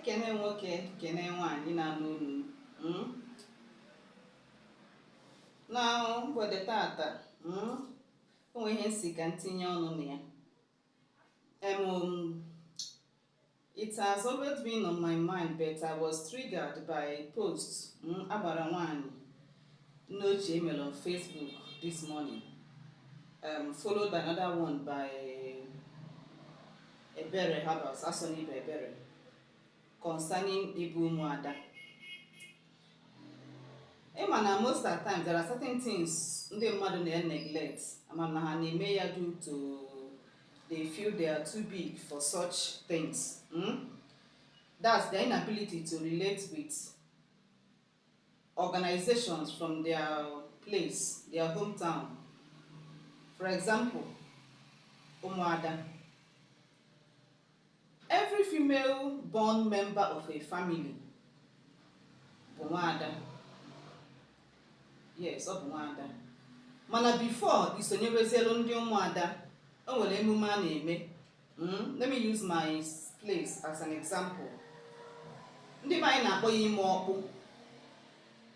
Ekene nwoke kene nwaanyị na-anụ olu na mgbede tata o nwere ihe nsi ka ntinye ọnụ na ya. It has always been on my mind, but I was triggered by a post agbara nwaanyị n'oche email on Facebook this morning, followed by another one by Ebere Habas, Asoni Ebere, concerning Ibu Umuada. Emana, most of the time there are certain things ndị mmadụ na-neglect ama ha na-eme ya due to they feel they are too big for such things. That's their inability to relate with organizations from their place, their hometown. For example, Umuada. Every female born member of a family, Umuada. Yes, Umuada. Mana before isonyewezelu ndị Umuada, o nwere emume a na-eme. Let me use my place as an example. Ndị be anyị na-akpọ ya ime ọkpụ.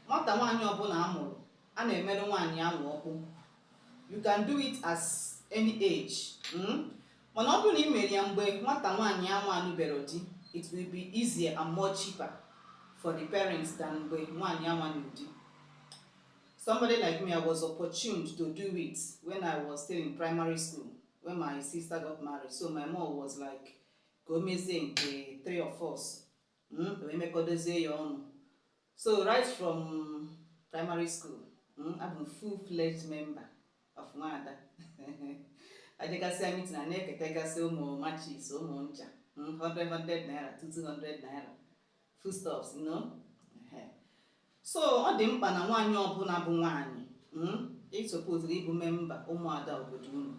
Nwata nwaanyị ọbụla amụrụ, a na-emerụ nwaanyị ahụ ọkpụ. You can do it as any age. Mana ọ bụrụ na ị mere ya mgbe nwata nwaanyị ahụ anụbero di, it will be easier and more cheaper for the parents than mgbe nwaanyị ahụ anụ di. Somebody like me, I was opportuned to do it when I was still in primary school, when my sister got married. So my mom was like, go missing the three of us. So right from primary school, I'm a full-fledged member of Umuada. I think I say I'm meeting a neck, I say matches, 100 naira, 200 naira, foodstuffs, you know. So ọ dị mkpa na nwaanyị ọbụla bụ nwaanyị it's supposed to be member Umuada obodo unu.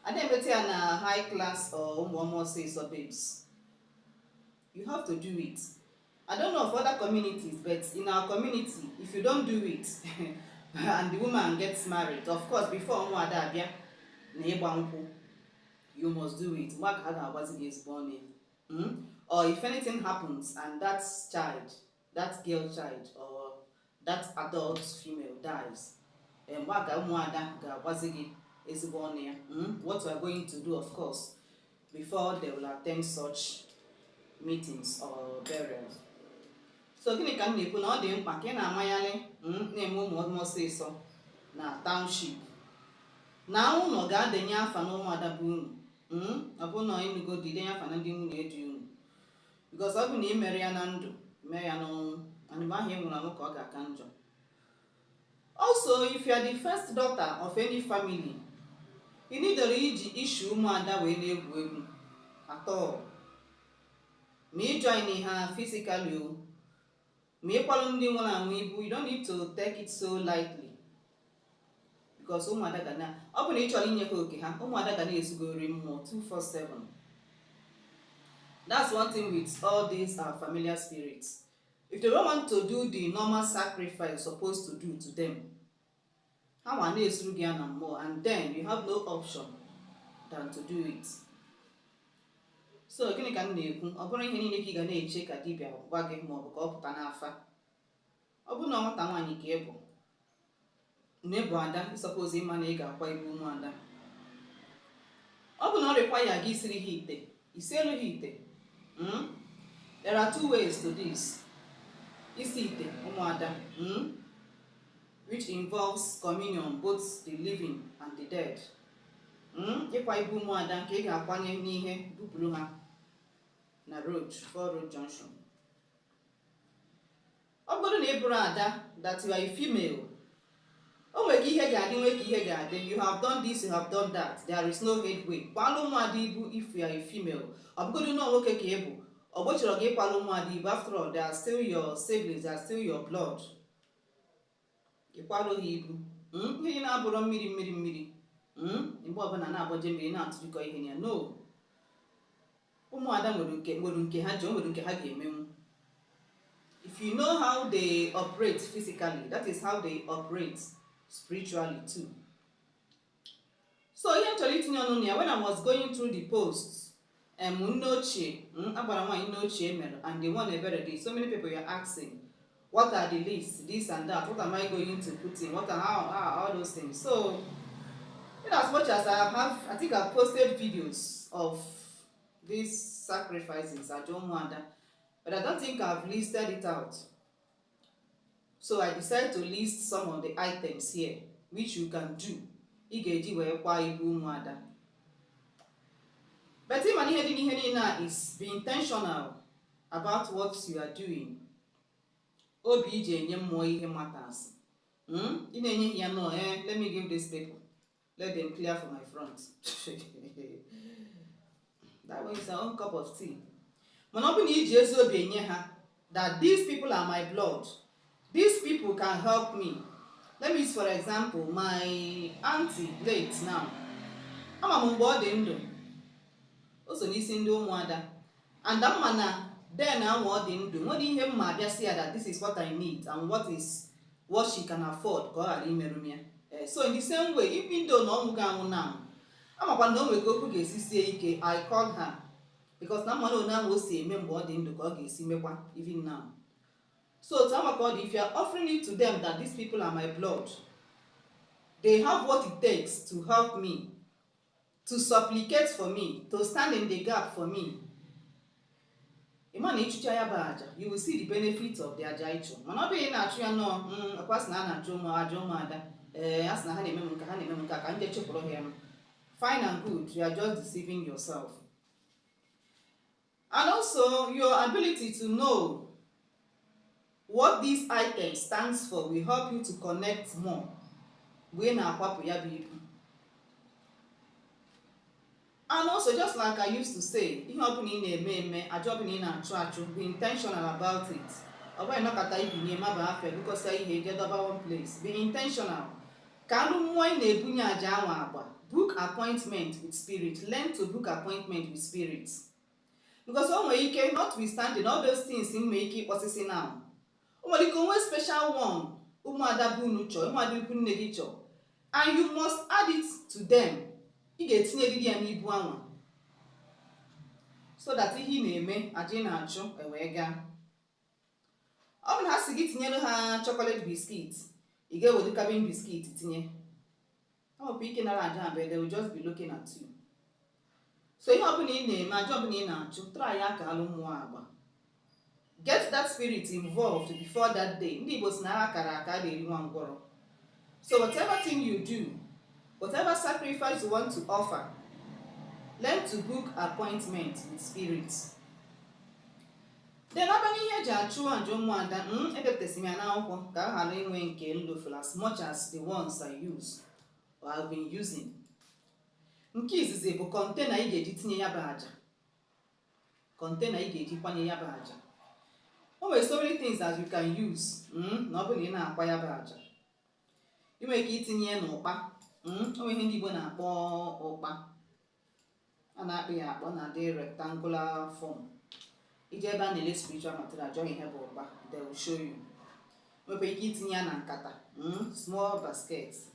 I didn't bet ya na high class or ụmụ babes. You have to do it. I don't know of other communities, but in our community, if you don't do it and the woman gets married, of course, before Umuada abịa na ịgba nkwụ, you must do it. Is born in. Or if anything happens and that child, that girl child or that adult female dies, what we are going to do, of course, before they will attend such meetings or burials. So gịnị ka m na-ekwu na ọ dị mkpa ka ị na-amanyalị na-eme ụmụ ọsịsọ na township na ụnọ ga-adenye afa na Umuada bụ unu. Ọ bụ na ịnụgo denye afa na ndị nwunye di unu, because ọ bụ na ị mere ya na ndụ mee ya n'ọnwụ, and mgbe ahụ nwụrụ anwụ ka ọ ga-aka njọ. Also, if you are the first daughter of any family, you need to iji issue Umuada wee na-egwu egwu at all. Ma ị join ha physically o, ma ịkwalụ ndị nwụrụ anwụ ibu, you don't need to take it so lightly, because Umuada ga na, ọ bụ na ị chọrọ inye ha oke ha, Umuada ga na-ezugori mmụọ 247. That's one thing with all these familiar spirits. If they don't want to do the normal sacrifice you're supposed to do to them, and then you have no option than to do it. So gịnị ka m na-ekwu? Ọ bụrụ ihe niile ka ị ga na-eche ka dibịa gwa gị ma ọ bụ ka ọ pụta n'afa. Ọ bụrụ na nwata nwaanyị ka ị bụ na-ebu ada, ịsọpụzụ ịma na ị ga-akwa ibu Umuada. Ọ bụ na ọ require gị isiri ha ite, isielu ha ite. There are two ways to this. Isi ite Umuada, which involves communion, both the living and the dead. Ịkwa ibu Umuada nke ị ga-akwanye n'ihe bupụrụ ha na road, 4 road junction. Ọ bụrụ na ị bụrụ ada, that you are a female, o nwere ka ihe ga-adị, nwee ka ihe ga-adị. You have done this, you have done that. There is no headway. Kwalụ Umuada ibu if you are a female. Ọ bụgodị na nwoke ka ị bụ, ọ gbochiri gị ịkwalụ Umuada ibu. After all, they are still your siblings, they are still your blood. Ịkwalụ ha ibu. Ihe na-abụrụ mmiri. Mgbe ọbụla na-agbaje mmiri na-atụjikọ ihe ya. No. Umuada nwere nke ha ji, o nwere nke ha ga-emenwu. If you know how they operate physically, that is how they operate spiritually too. So here to let you know, when I was going through the posts, nne ochie agbara nwaanyị nne ochie mere, and the one ebere dị. So many people are asking, what are the lists, this and that, what am I going to put in, what are how all those things. So in as much as I think I've posted videos of these sacrifices at Umuada, but I don't think I've listed it out. So I decided to list some of the items here which you can do. Ị ga-eji wee kwa ibu Umuada. But even ihe niile is be intentional about what you are doing. Obi iji enye mmụọ ihe matters. Ị na-enye ya no, let me give these people, let them clear for my front. That one is their own cup of tea. Mana ọ bụ na iji ezi obi enye ha, that these people are my blood, these people can help me. Let me use for example my auntie late now. Ama m mgbe ọ dị ndụ, o so n'isi ndị Umuada, and ama na then anwa ọ dị ndụ nwere ihe mma abịa si ya that this is what I need and what she can afford ka ọ ghara imerụ m ya. So in the same way, even though na ọnwụ ga-anwụ now, amakwa na o nwere ka okwu ga-esi sie ike, I call her because na mmanụ onye ahụ o si eme mgbe ọ dị ndụ ka ọ ga-esi mekwa even now. So to Amakodi, if you are offering it to them that these people are my blood, they have what it takes to help me, to supplicate for me, to stand in the gap for me. You will see the benefits of the Ajaicho. Mana be na achu ya no, akwas na na ajo Umuada. As na ha na-eme nka ka nje chepụrụ him. Fine and good, you are just deceiving yourself. And also your ability to know what these items stands for will help you to connect more. And also, just like I used to say, be intentional about it. Because you get over one place. Be intentional. Book appointment with spirit. Learn to book appointment with spirits. Because you can, notwithstanding all those things in make it processing now. Special one, Umuada bunu cho, Umuada ukwu nne gị cho, and you must add it to them. Ị ga-etinye gị ya n'ibu anwa, so that ihe na-eme aja na-achụ ewee gaa. Ọ bụ na ha si gị tinyere ha chocolate biscuit, ị ga-ewere cabin biscuit tinye. Ọ bụ ike nara aja abịa, they will just be looking at you. So ihe ọ bụla ị na-eme, aja ọ bụla ị na-achụ, try ya ka alụ mmụọ agba. Get that spirit involved before that day. So whatever thing you do, whatever sacrifice you want to offer, learn to book appointments with spirits. Then as much as the ones I use or I've been using. Container so many things that you can use. You make it in here no pa. Hindi na opa. And that be on a rectangular form. If you have any spiritual material, join here, they will show you. We make it in here kata. Small baskets.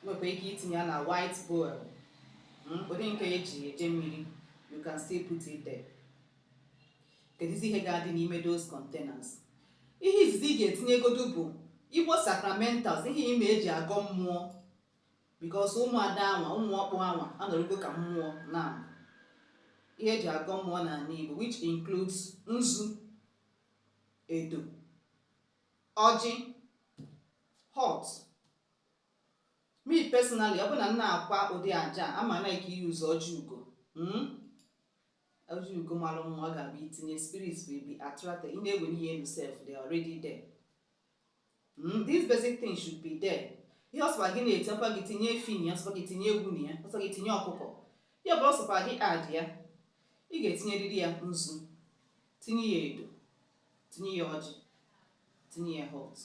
We make it in here white bowl. But in you can still put it there. Kedizi hegadi n'ime those containers. Ihe izizi ga-etinye godu bụ Igbo sacramentals, ihe ime eji agọ mmụọ, because Umuada anwa, ụmụ ọkpụ anwa anọrọgo ka mmụọ na ihe eji agọ mmụọ na Igbo, which includes nzu, edo, ọjị, hot. Me personally, ọ bụ na nna akwa ụdị aja ama na ike use ọjị ugo. As you go along, spirits will be attracted. In when you yourself, they are already there. These basic things should be there. You also getting a temper getting a fin, you also getting a gunia, also getting your cocoa. Your boss of the idea. You get near the Musu, Tini Edo, Tini Yoji, Tini Hot.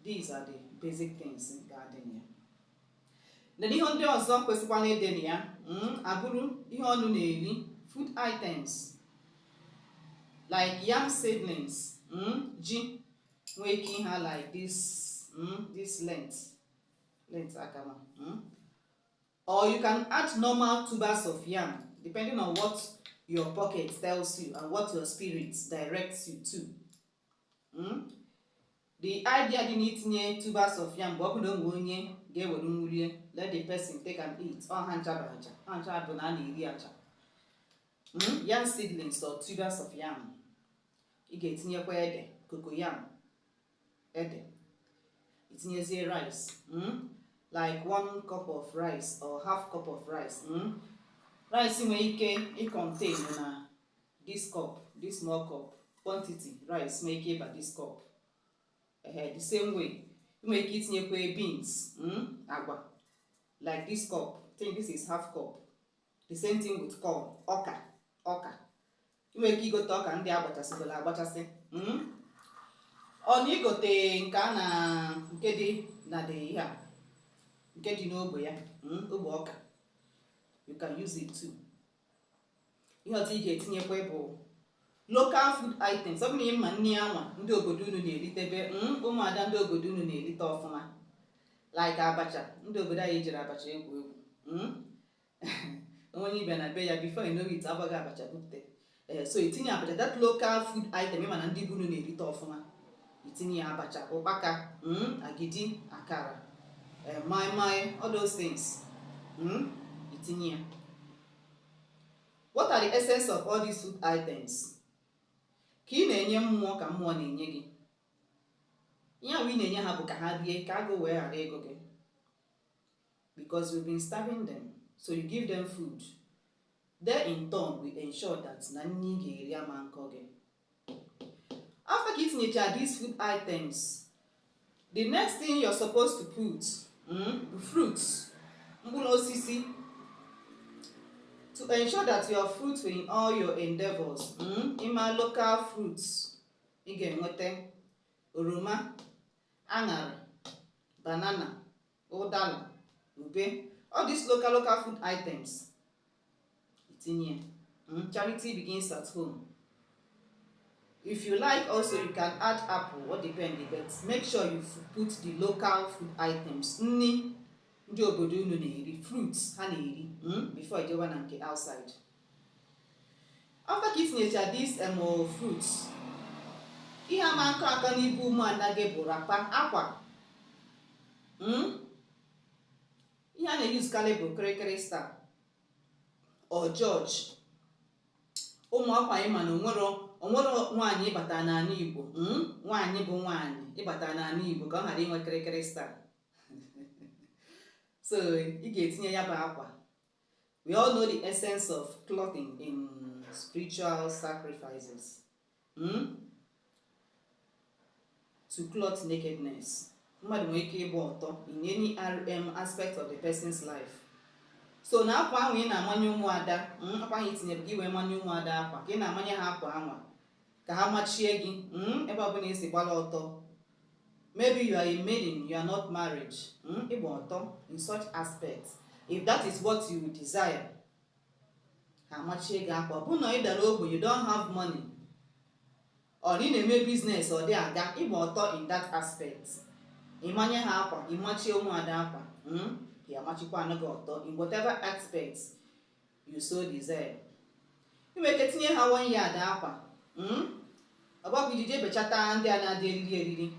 These are the basic things in gardening. The Nihon also question denia, aburu, ihonu neli, food items like yam seedlings, ji, making her like this length akama, or you can add normal tubers of yam depending on what your pocket tells you and what your spirit directs you to. The idea dị n'itinye tubers of yam bụ ọbụna onwe onye ga-ewere nwulie let the person take and eat. Ọ ha ncha bụ acha, ha ncha bụ na a na-eri acha. Yam seedlings or tubers of yam. Ị ga-etinyekwa ede, cocoyam, ede. Itinyezie rice, like 1 cup of rice or half cup of rice. Rice nwere ike contain na this cup, this small cup quantity rice nwere ike ịba this cup. The same way, you nwere ike itinyekwa beans, agwa, like this cup. I think this is half cup. The same thing with corn, ọka. You nwere ike igote ọka ndị agbachasịgola agbachasị. Ọ na igote nke a na nke dị na dị ya, nke dị n'ogbe ya, ogbe ọka. You can use it too. Ihe ọzọ ị ga-etinyekwa bụ local food items. Ọ bụ na ịma nri anwa ndị obodo unu na-eritebe, ụmụada ndị obodo unu na-erite ọfụma, like abacha. Ndị obodo anyị jiri abacha egwu onye ịbịa na be ya before you know it agbaghị abacha bupute. So itinye abacha, that local food item ịma na ndị bụ unu na-erite ọfụma. Itinye abacha, ụkpaka, agidi, akara, mai, all those things. Itinye. What are the essence of all these food items? Ka ị na-enye mmụọ ka mmụọ na-enye gị. Ihe ahụ ị na-enye ha bụ ka ha rie, ka agụ wee ghara ego gị. Because you've been starving them, so you give them food. They in turn will ensure that na nri ga-eri ama nkọ gị. After ka itinyecha these food items, the next thing you're supposed to put fruits, mkpụrụ osisi, to ensure that you are fruitful in all your endeavors. Ịma local fruits, ị ga-enweta oroma, aṅara, banana, ụdara, ube. All these local food items. Itinye. Charity begins at home. If you like also, you can add apple or depend, but make sure you put the local food items. Nni ndị obodo unu na-eri, fruits ha na-eri, before ejewa na nke outside. After ka itinyecha these fruits, ihe ama nkọ aka n'ibu ụmụada gị bụ rapa, akwa. Ihe a na-use kale bụ kịrịkịrị star or George. Ụmụ akwa anyị ma na onwere nwaanyị ịbata n'ala Igbo, nwaanyị bụ nwaanyị ịbata n'ala Igbo ka ọ ghara inwe kịrịkịrị star. So ị ga-etinye ya bụ akwa. We all know the essence of clothing in spiritual sacrifices. To clothe nakedness. Mmadụ nwere ike ịgba ọtọ in any aspect of the person's life. So na akwa ahụ ị na-amanye ụmụada, akwa ahụ itinyere gị wee manye ụmụada akwa, ka ị na-amanye ha akwa anwa ka ha machie gị ebe ọbụla esi gbala ọtọ. Maybe you are a maiden, you are not married. Ịgba ọtọ in such aspects. If that is what you desire, ha machie gị akwa. Bụ na ị dara ogbenye, you don't have money, or ị na-eme business ọ dị aga, ịgba ọtọ in that aspect. Ịmanye ha akwa, ịmachie ụmụada akwa. Ya machikwa anụ gị ọtọ in whatever aspects you so desire. Ị nwere ike tinye ha 1 yard akwa. Ọgbakwa ijije bechata ndị a na-adị eriri.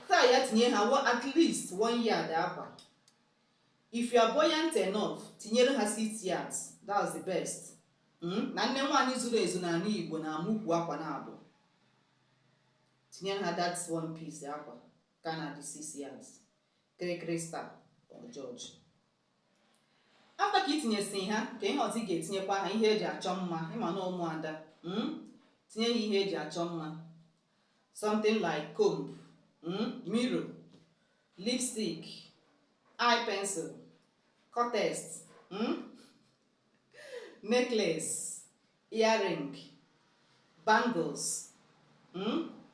Taa ya tinye ha at least 1 yard akwa. If you are buoyant enough, tinyere ha 6 yards. That's the best. Na nne nwaanyị zuru ezu n'ala Igbo na-amụkwu akwa na abụ. Tinyere ha that 1 piece akwa ka na dị 6 yards. Kịrịkịrị star or George. After ka itinyesi ha, ka ihe ọzọ ị ga-etinyekwa ha ihe eji achọ mma. Ịma na ụmụada, tinye ha ihe eji achọ mma. Something like comb, mirror, lipstick, eye pencil, contest, necklace, earring, bangles.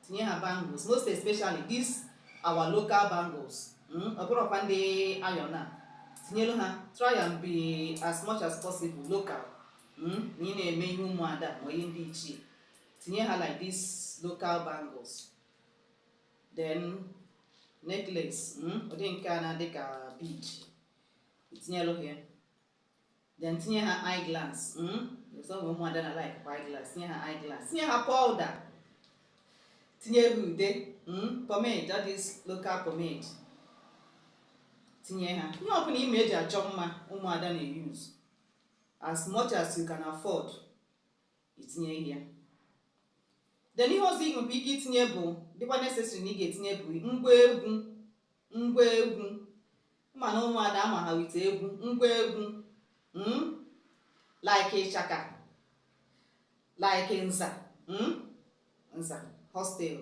Tinye ha bangles, most especially these our local bangles. Ọbụrụkwa ndị ayọna. Tinyelu ha, try and be as much as possible local. Na ị na-eme ihe ụmụada ma ihe ndị ichie. Tinye ha like these local bangles. Then necklace, ụdị nke a na-adị ka bead. itinyelu here. Then tinye ha eyeglass. Some Umuada na like eyeglass. Tinye ha eyeglass. Tinye ha powder. Tinye ha ude. Pomade, that is local pomade. Tinye ha. Ihe ọbụla ime eji achọ mma Umuada na-use. As much as you can afford, itinye ihe. Then ihe ọzọ ị nwere ike itinye bụ dịkwa necessary na ị ga-etinye bụ ngwa egwu. Ma na Umuada ama ha wite egwu, ngwa egwu. Like ịchaka, like nza, hostel,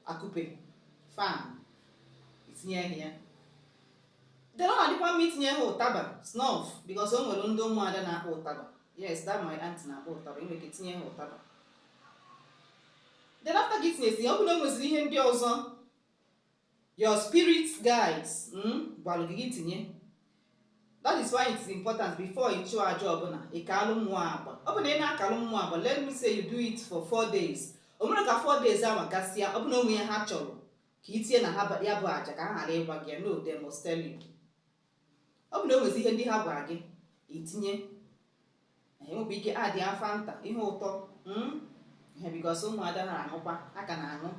akupe, fan, itinye ihe. Then ọ na-adịkwa mma itinye ha ụtaba, snuff, because o nwere ndị Umuada na-akpọ ụtaba. Yes, that my aunt na-akpọ ụtaba, enwere ike itinye ha ụtaba. Then after gị tinyesi ya, ọ bụ na o nweziri ihe ndị ọzọ your spirit guides gwalụ gị tinye. That is why it is important before you chụọ aja ọbụla ịkalụ mmụọ agba. Ọ bụ na ị na-akalụ mmụọ agba, let me say you do it for 4 days. O mere ka 4 days ahụ gasịa, ọ bụ na onwe ya ha chọrọ ka itinye na ya bụ aja ka ha ghara ịgwa gị. No, they must tell you. Ọ bụ na o nwezi ihe ndị ha gwara gị itinye. Enwekwa ike adị Fanta, ihe ụtọ because Umuada ha aṅụkwa, aka na-aṅụ.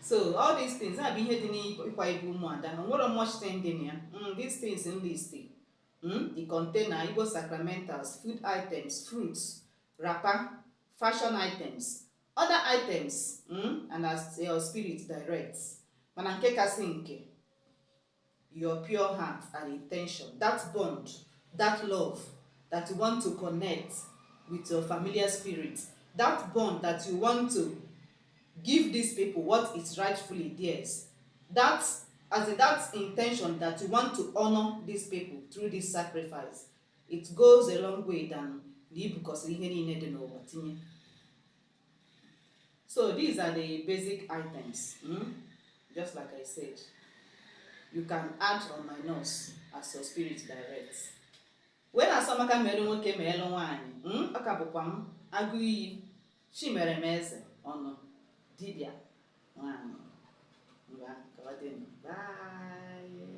So all these things have been hidden in Umuada. No more much thing in here. These things in list. The container, Igbo sacramentals, food items, fruits, wrapper, fashion items, other items, and as your spirit directs. Mananke kasinke, your pure heart and intention, that bond, that love that you want to connect with your familiar spirit, that bond that you want to give these people what is rightfully theirs. That intention that you want to honor these people through this sacrifice, it goes a long way than the because So these are the basic items. Just like I said, you can add on my nose as your spirit directs. When asomaka melu nwoke ma elu nwaanyị, ọka bụkwa m agụ iyi chimere m eze ọnụ dibịa nwaanyị. Bye.